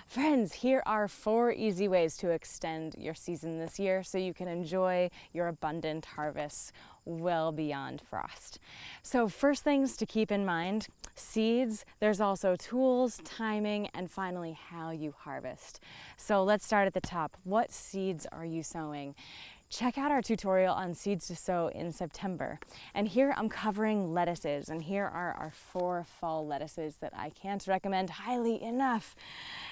Friends, here are 4 easy ways to extend your season this year so you can enjoy your abundant harvests well beyond frost. So first things to keep in mind, seeds, there's also tools, timing, and finally how you harvest. So let's start at the top. What seeds are you sowing? Check out our tutorial on seeds to sow in September. And here I'm covering lettuces, and here are our 4 fall lettuces that I can't recommend highly enough.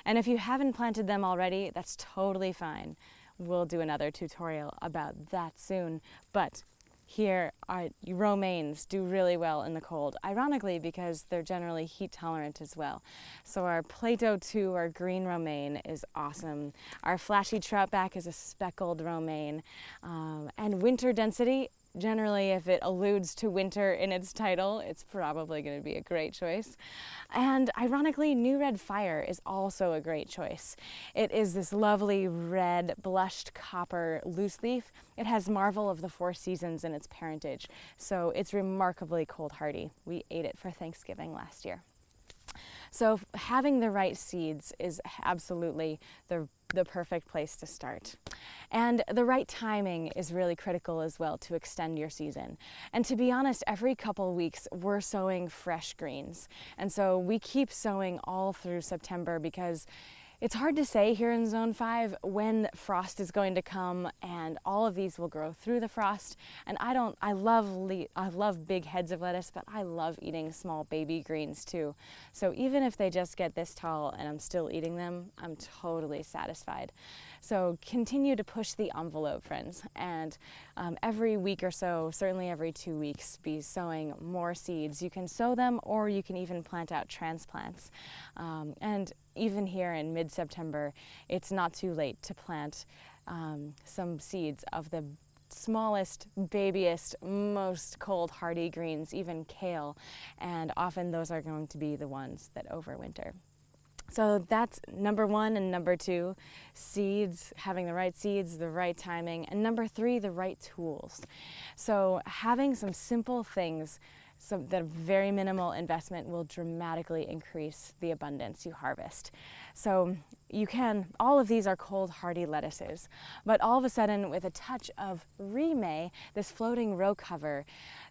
And if you haven't planted them already, that's totally fine. We'll do another tutorial about that soon. But here are romaines, do really well in the cold, ironically because they're generally heat tolerant as well. So our Plato 2, our green romaine, is awesome. Our flashy troutback is a speckled romaine. And winter density, generally if it alludes to winter in its title, it's probably going to be a great choice. And ironically, New Red Fire is also a great choice. It is this lovely red blushed copper loose leaf. It has Marvel of the 4 Seasons in its parentage, so it's remarkably cold hardy. We ate it for Thanksgiving last year. So having the right seeds is absolutely the perfect place to start. And the right timing is really critical as well to extend your season. And to be honest, every couple weeks we're sowing fresh greens. And so we keep sowing all through September because it's hard to say here in Zone 5 when frost is going to come, and all of these will grow through the frost. And I love big heads of lettuce, but I love eating small baby greens too. So even if they just get this tall and I'm still eating them, I'm totally satisfied. So continue to push the envelope, friends, and every week or so, certainly every 2 weeks, be sowing more seeds. You can sow them, or you can even plant out transplants. And even here in mid-September, it's not too late to plant some seeds of the smallest, babiest, most cold hardy greens, even kale, and often those are going to be the ones that overwinter. So that's number 1 and number 2, seeds, having the right timing, and number 3, the right tools. So having some simple things that very minimal investment will dramatically increase the abundance you harvest. So all of these are cold hardy lettuces, but all of a sudden with a touch of remay, this floating row cover,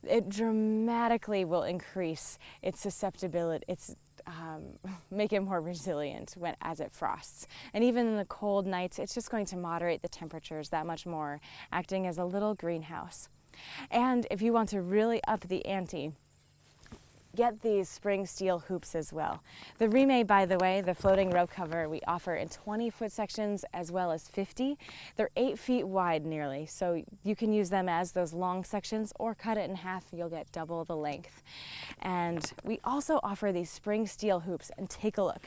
it dramatically will increase its susceptibility, make it more resilient as it frosts. And even in the cold nights, it's just going to moderate the temperatures that much more, acting as a little greenhouse. And if you want to really up the ante, get these spring steel hoops as well. The remay, by the way, the floating row cover, we offer in 20-foot sections as well as 50. They're 8 feet wide nearly, so you can use them as those long sections or cut it in half, you'll get double the length. And we also offer these spring steel hoops, and take a look.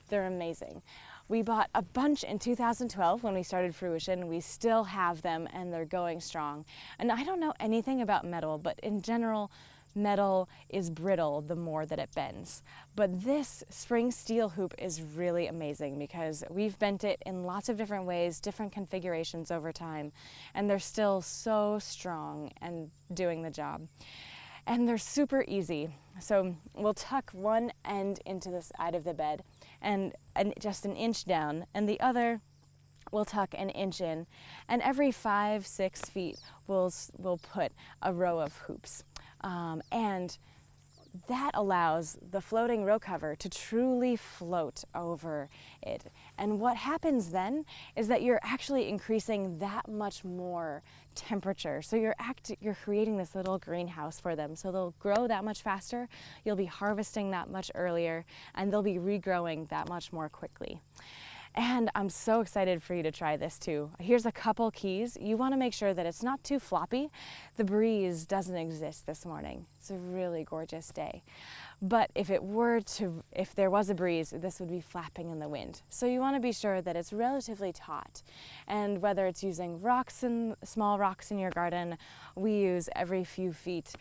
They're amazing. We bought a bunch in 2012 when we started Fruition. We still have them and they're going strong. And I don't know anything about metal, but in general, metal is brittle the more that it bends. But this spring steel hoop is really amazing because we've bent it in lots of different ways, different configurations over time, and they're still so strong and doing the job. And they're super easy. So we'll tuck one end into the side of the bed and just an inch down, and the other we'll tuck an inch in, and every 5-6 feet we'll put a row of hoops. And that allows the floating row cover to truly float over it. And what happens then is that you're actually increasing that much more temperature. So you're creating this little greenhouse for them. So they'll grow that much faster, you'll be harvesting that much earlier, and they'll be regrowing that much more quickly. And I'm so excited for you to try this too. Here's a couple keys. You want to make sure that it's not too floppy. The breeze doesn't exist this morning. It's a really gorgeous day. But if there was a breeze, this would be flapping in the wind. So you want to be sure that it's relatively taut. And whether it's using small rocks in your garden, we use every few feet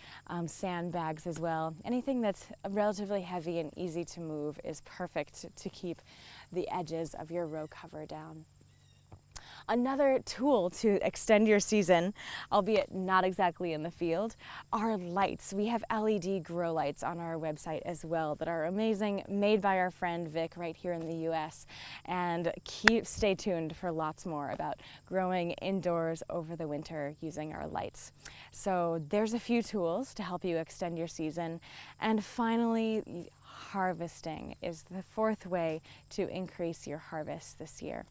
sandbags as well. Anything that's relatively heavy and easy to move is perfect to keep the edges of your row cover down. Another tool to extend your season, albeit not exactly in the field, are lights. We have LED grow lights on our website as well that are amazing, made by our friend Vic right here in the US. And stay tuned for lots more about growing indoors over the winter using our lights. So there's a few tools to help you extend your season. And finally, harvesting is the fourth way to increase your harvest this year.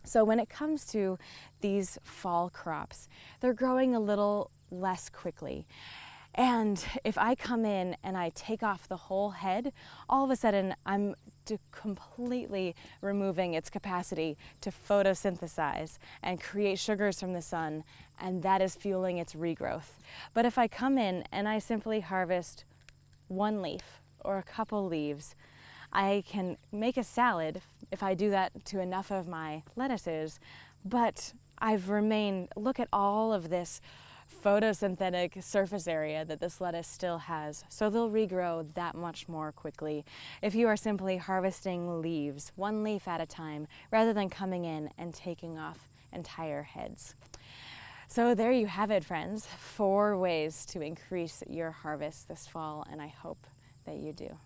So when it comes to these fall crops, they're growing a little less quickly. And if I come in and I take off the whole head, all of a sudden I'm completely removing its capacity to photosynthesize and create sugars from the sun, and that is fueling its regrowth. But if I come in and I simply harvest one leaf or a couple leaves, I can make a salad if I do that to enough of my lettuces, but look at all of this photosynthetic surface area that this lettuce still has, so they'll regrow that much more quickly if you are simply harvesting leaves, one leaf at a time, rather than coming in and taking off entire heads. So there you have it, friends, 4 ways to increase your harvest this fall, and I hope that you do.